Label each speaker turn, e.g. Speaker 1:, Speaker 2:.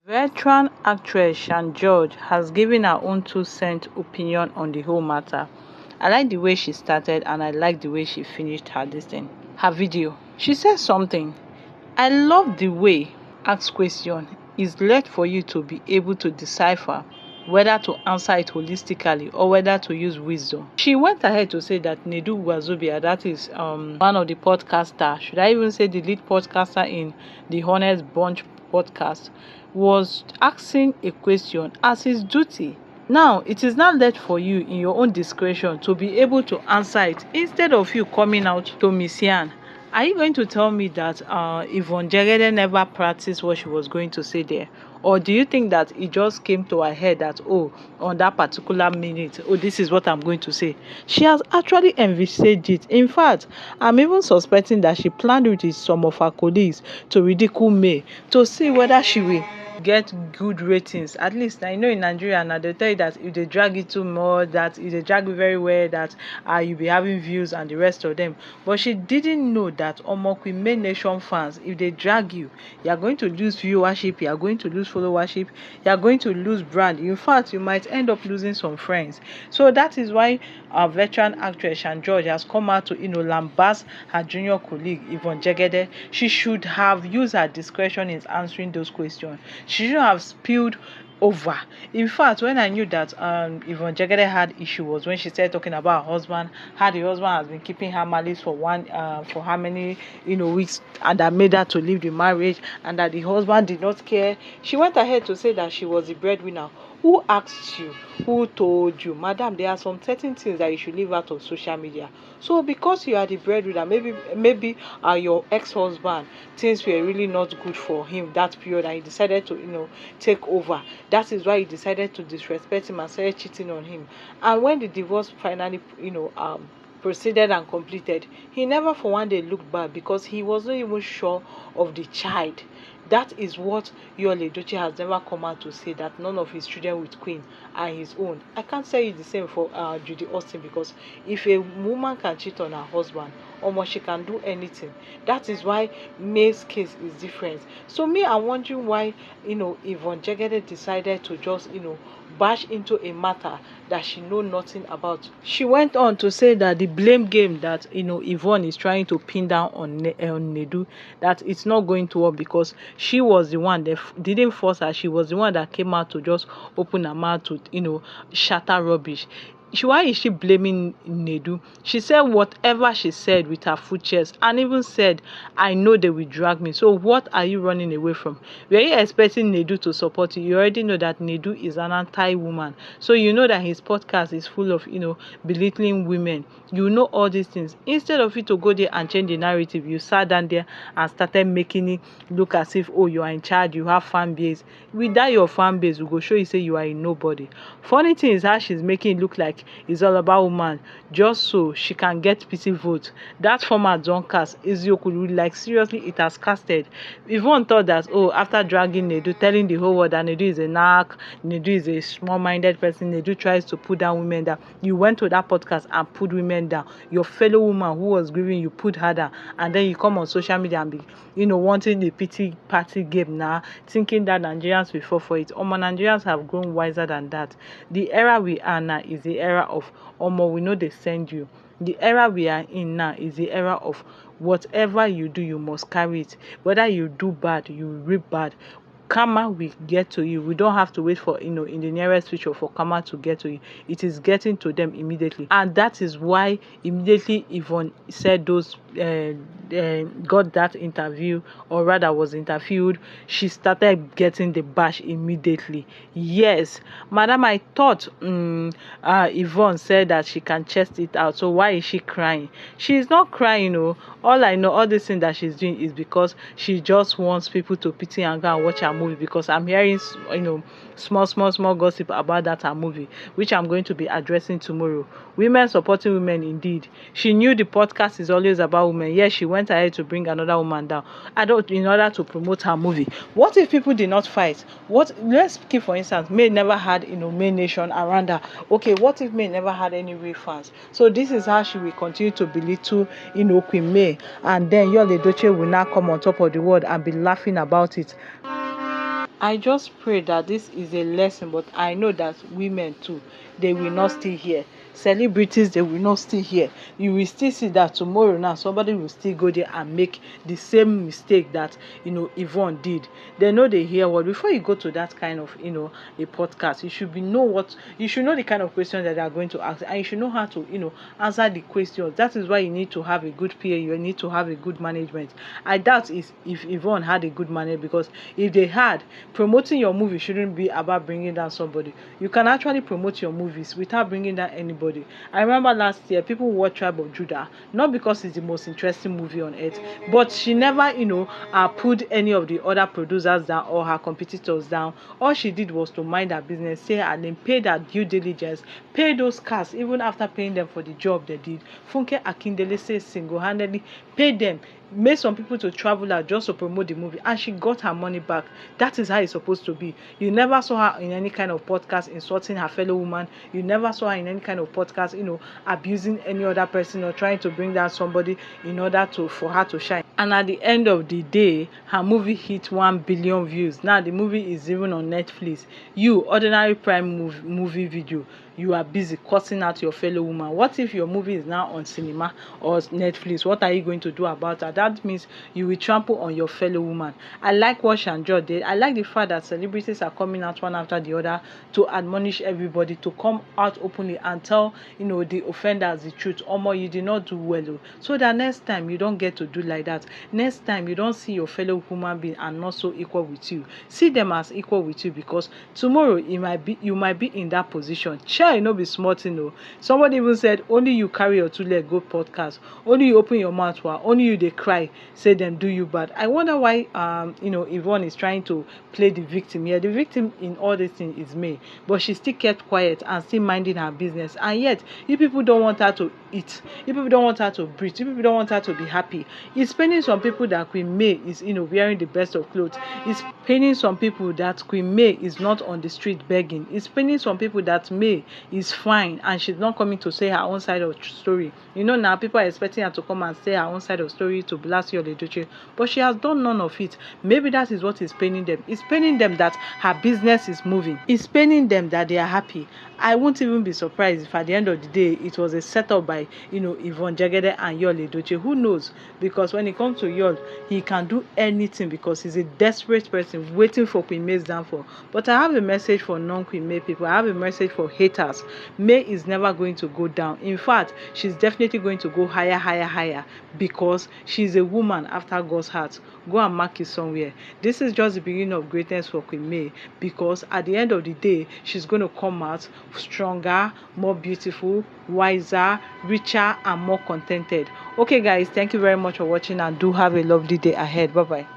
Speaker 1: Veteran actress Shan George has given her own two-cent opinion on the whole matter. I like the way she started and I like the way she finished her video. She said something. I love the way ask question is left for you to be able to decipher whether to answer it holistically or whether to use wisdom. She went ahead to say that Nedu Wazobia, that is one of the podcasters, should I even say the lead podcaster in the Honest Bunch podcast, was asking a question as his duty. Now, it is not left for you in your own discretion to be able to answer it instead of you coming out to Miss Yan. Are you going to tell me that Yvonne Jegede never practiced what she was going to say there? Or do you think that it just came to her head that, oh, on that particular minute, oh, this is what I'm going to say? She has actually envisaged it. In fact, I'm even suspecting that she planned with some of her colleagues to ridicule May to see whether she will get good ratings. At least I know in Nigeria now they tell you that if they drag it too much, that if they drag it very well, that you'll be having views and the rest of them. But she didn't know that Queen May Nation fans, if they drag you, you are going to lose viewership, you are going to lose followership, you are going to lose brand. In fact, you might end up losing some friends. So that is why our veteran actress Shan George has come out to lambast her junior colleague Yvonne Jegede. She should have used her discretion in answering those questions. She should have spilled over. In fact, when I knew that Yvonne Jegede had issue was when she started talking about her husband, how the husband has been keeping her malice for for how many weeks, and that made her to leave the marriage, and that the husband did not care. She went ahead to say that she was the breadwinner. Who asked you? Who told you? Madam, there are some certain things that you should leave out of social media. So because you are the breadwinner, maybe your ex-husband, things were really not good for him that period, and he decided to take over. That is why he decided to disrespect him and started cheating on him. And when the divorce finally proceeded and completed, he never for one day looked back because he was not even sure of the child. That is what Yul Edochie has never come out to say, that none of his children with Queen are his own. I can't say the same for Judy Austin, because if a woman can cheat on her husband, almost she can do anything. That is why May's case is different. So me, I'm wondering why Yvonne Jegede decided to just bash into a matter that she know nothing about. She went on to say that the blame game that Yvonne is trying to pin down on Nedu, that it's not going to work because she was the one that didn't force her. She was the one that came out to just open her mouth to shatter rubbish. Why is she blaming Nedu? She said whatever she said with her full chest, and even said, I know they will drag me. So what are you running away from? Were you expecting Nedu to support you? You already know that Nedu is an anti-woman. So you know that his podcast is full of, belittling women. You know all these things. Instead of you to go there and change the narrative, you sat down there and started making it look as if, oh, you are in charge, you have fan base. Without your fan base, we go show you say you are a nobody. Funny thing is how she's making it look like it's all about woman just so she can get pity vote. That format don't cast Eziokwu, like seriously, it has casted. Yvonne thought that, oh, after dragging Nedu, telling the whole world that Nedu is a narc, Nedu is a small-minded person, Nedu tries to put down women down. You went to that podcast and put women down. Your fellow woman who was grieving, you put her down, and then you come on social media and be, wanting the pity party game now, thinking that Nigerians will fall for it. Nigerians have grown wiser than that. The era we are now is the era of we know they send you. The era we are in now is the era of whatever you do, you must carry it. Whether you do bad, you reap bad. Karma will get to you. We don't have to wait for in the nearest future for karma to get to you. It is getting to them immediately, and that is why immediately Yvonne said those got that interview, or rather was interviewed, she started getting the bash immediately. Yes, madam, I thought Yvonne said that she can chest it out, so why is she crying? She is not crying. All I know, all this thing that she's doing is because she just wants people to pity and go and watch her movie, because I'm hearing small gossip about that her movie, which I'm going to be addressing tomorrow. Women supporting women, indeed. She knew the podcast is always about women. Yes, she went ahead to bring another woman down in order to promote her movie. What if people did not fight? Let's keep, for instance, May never had May Nation around her. Okay, what if May never had any real fans? So this is how she will continue to belittle Queen May, and then Yul Edochie will now come on top of the world and be laughing about it. I just pray that this is a lesson, but I know that women too, they will not stay here. Celebrities, they will not stay here. You will still see that tomorrow now somebody will still go there and make the same mistake that Yvonne did. They know they hear what before you go to that kind of a podcast, you should be know what you should know the kind of questions that they are going to ask, and you should know how to answer the questions. That is why you need to have a good PA, you need to have a good management. I doubt if Yvonne had a good manager, because if they had, promoting your movie shouldn't be about bringing down somebody. You can actually promote your movies without bringing down anybody. I remember last year people watched Tribe of Judah, not because it's the most interesting movie on earth, but she never put any of the other producers down or her competitors down. All she did was to mind her business, say her name, pay their due diligence, pay those cast even after paying them for the job they did. Funke Akindele says single-handedly paid them, made some people to travel out just to promote the movie, and she got her money back. That is how it's supposed to be. You never saw her in any kind of podcast insulting her fellow woman. You never saw her in any kind of podcast abusing any other person or trying to bring down somebody in order for her to shine. And at the end of the day, her movie hit 1 billion views. Now the movie is even on Netflix. You, ordinary prime movie video, you are busy cursing out your fellow woman. What if your movie is now on cinema or Netflix? What are you going to do about that? That means you will trample on your fellow woman. I like what Shan George did. I like the fact that celebrities are coming out one after the other to admonish everybody, to come out openly and tell the offenders the truth. Omo, you did not do well, so that next time you don't get to do like that. Next time you don't see your fellow human being and not so equal with you. See them as equal with you, because tomorrow you might be in that position. Be smart, somebody even said only you carry your two leg go podcast, only you open your mouth, only you they cry, say them do you bad. I wonder why Yvonne is trying to play the victim here. The victim in all this thing is me, but she still kept quiet and still minding her business, and yet you people don't want her to eat, you people don't want her to breathe, you people don't want her to be happy. It's paining some people that Queen May is wearing the best of clothes. It's paining some people that Queen May is not on the street begging. It's paining some people that May is fine and she's not coming to say her own side of story. Now people are expecting her to come and say her own side of story to blast your literature, but she has done none of it. Maybe that is what is paining them. It's paining them that her business is moving. It's paining them that they are happy. I won't even be surprised if at the end of the day it was a setup by Yvonne, Jegede and Yul Edochie. Who knows? Because when it comes to Yul, he can do anything because he's a desperate person waiting for Queen May's downfall. But I have a message for non-Queen May people. I have a message for haters. May is never going to go down. In fact, she's definitely going to go higher, higher, higher, because she's a woman after God's heart. Go and mark it somewhere. This is just the beginning of greatness for Queen May, because at the end of the day, she's going to come out stronger, more beautiful, wiser, richer, and more contented. Okay guys, thank you very much for watching, and do have a lovely day ahead. Bye bye.